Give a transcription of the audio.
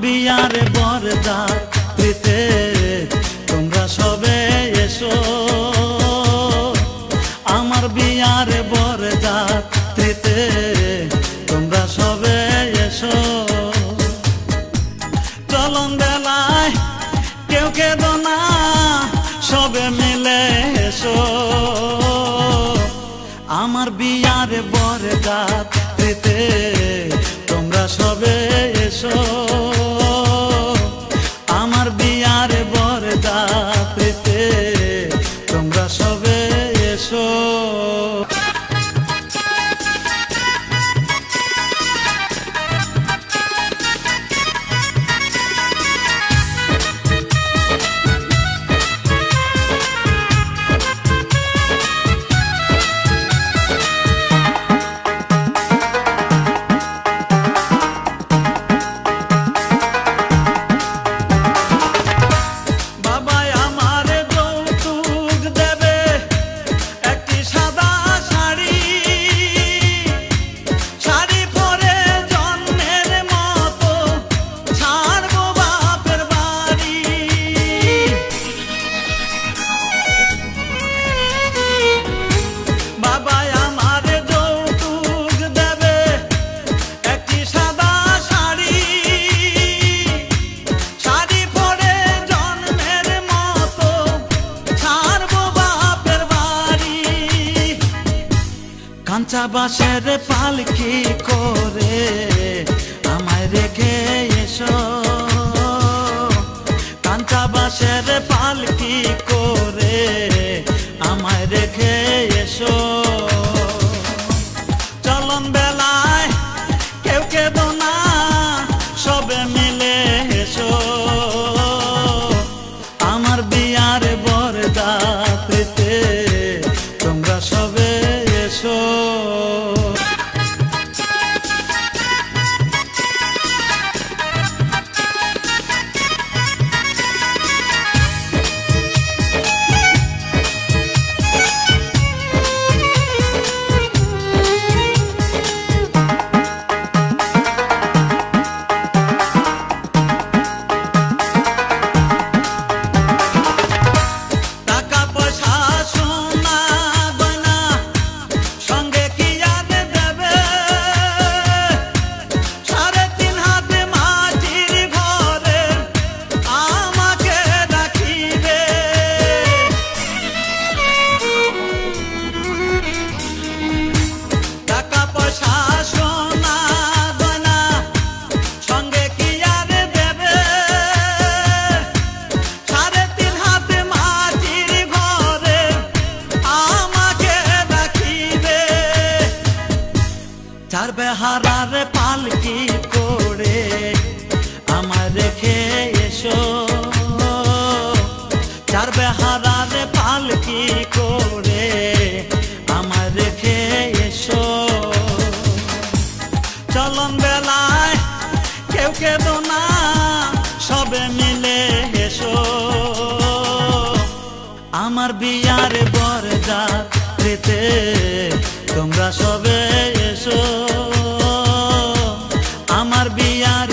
বিয়ার বরযাত্রীতে তোমরা সবে এসো, আমার বিয়ার বরযাত্রীতে তোমরা সবে এসো। চলন বেলায় কেউ কেঁদো না, সবে মিলে এসো, আমার বিয়ার বরযাত্রীতে তোমরা সবে এসো, আমার বিয়ার বরযাত্রীতে তোমরা সবে এসো। কাঁচা বাঁশের পালকি করে আমায় রেখে এসো, কাঁচা বাঁশের পালকি করে আমায় রেখে এসো। চলন বেলায় কেউ কেঁদো না, সবে মিলে এসো, আমার বিয়ার বরযাত্রীতে তোমরা সবে এসো। চার বেহারার পালকি করে আমায় রেখে এসো, চার বেহারার পালকি করে আমায় রেখে এসো। চলন বেলায় কেউ কেঁদো না, সবে মিলে এসো, আমার বিয়ার বরযাত্রীতে তোমরা সবে এসো, আমার বিয়ার